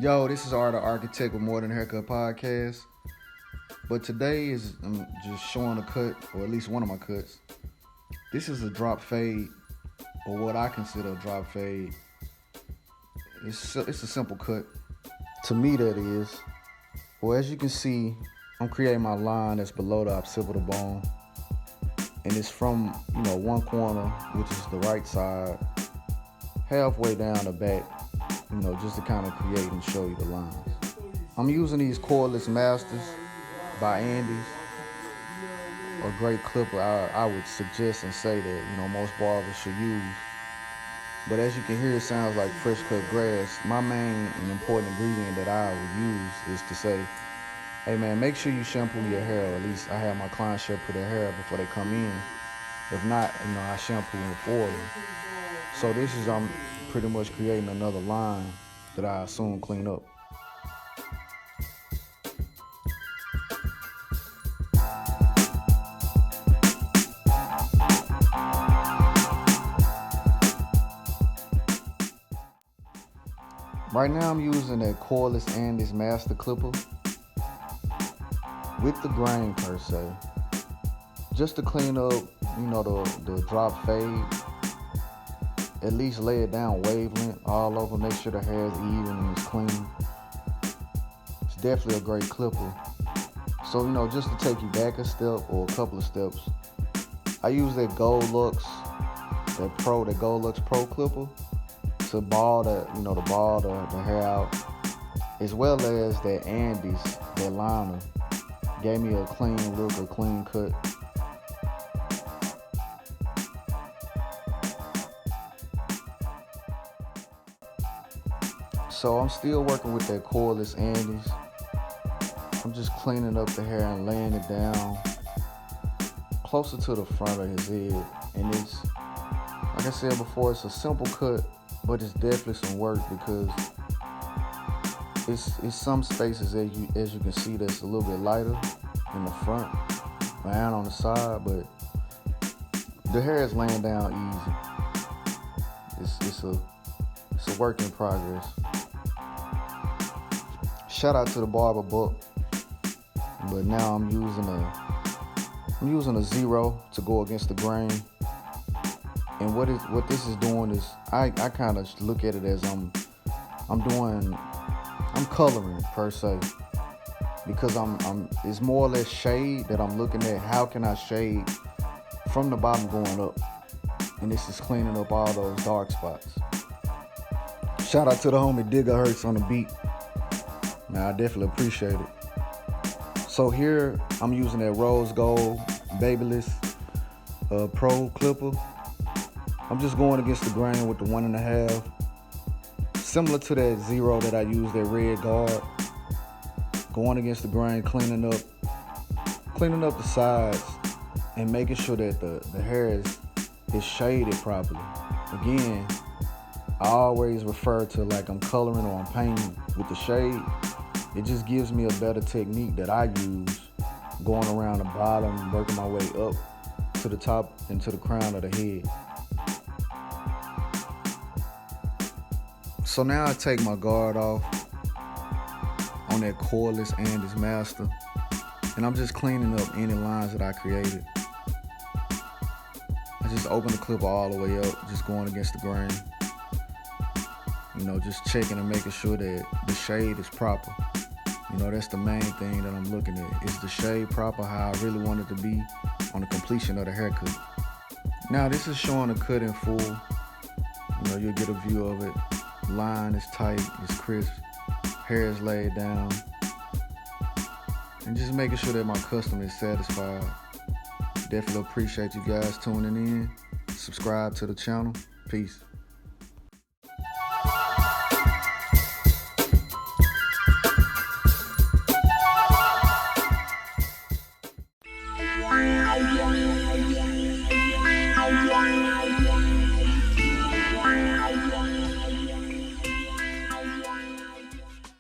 Yo, this is Art the Architect with More Than a Haircut Podcast. But today I'm just showing a cut, or at least one of my cuts. This is a drop fade, or what I consider a drop fade. It's a simple cut. To me, that is. Well, as you can see, I'm creating my line that's below the occipital bone. And it's from, one corner, which is the right side, halfway down the back, just to kind of create and show you the lines. I'm using these cordless masters by Andes, a great clipper I would suggest and say that, most barbers should use. But as you can hear, it sounds like fresh cut grass. My main and important ingredient that I would use is to say, hey man, make sure you shampoo your hair, or at least I have my clients shampoo their hair before they come in. If not, I shampoo them for them. So this is, I'm pretty much creating another line that I soon clean up. Right now I'm using that cordless Andes master clipper with the grain per se, just to clean up, the drop fade. At least lay it down wavelength all over, make sure the hair is even and it's clean. It's definitely a great clipper. So, just to take you back a step or a couple of steps, I use that Gold Lux Pro clipper to ball the hair out, as well as that Andes, that liner, gave me a clean look, a clean cut. So I'm still working with that cordless Andes. I'm just cleaning up the hair and laying it down closer to the front of his head. And it's, like I said before, it's a simple cut, but it's definitely some work because it's some spaces as you can see that's a little bit lighter in the front and on the side, but the hair is laying down easy. It's a work in progress. Shout out to the barber book, but now I'm using a zero to go against the grain. And what this is doing is I kind of look at it as I'm coloring per se, because it's more or less shade that I'm looking at. How can I shade from the bottom going up? And this is cleaning up all those dark spots. Shout out to the homie Digger Hurts on the beat. Man, I definitely appreciate it. So here I'm using that rose gold Babyliss Pro clipper. I'm just going against the grain with the 1.5. Similar to that zero that I used, that red guard. Going against the grain, cleaning up the sides and making sure that the hair is shaded properly. Again, I always refer to like I'm coloring or I'm painting with the shade. It just gives me a better technique that I use, going around the bottom, working my way up to the top and to the crown of the head. So now I take my guard off on that cordless Andes master, and I'm just cleaning up any lines that I created. I just open the clipper all the way up, just going against the grain. Just checking and making sure that the shade is proper. That's the main thing that I'm looking at. Is the shade proper how I really want it to be on the completion of the haircut? Now this is showing the cut in full. You'll get a view of it. Line is tight, it's crisp, hair is laid down. And just making sure that my customer is satisfied. Definitely appreciate you guys tuning in. Subscribe to the channel. Peace.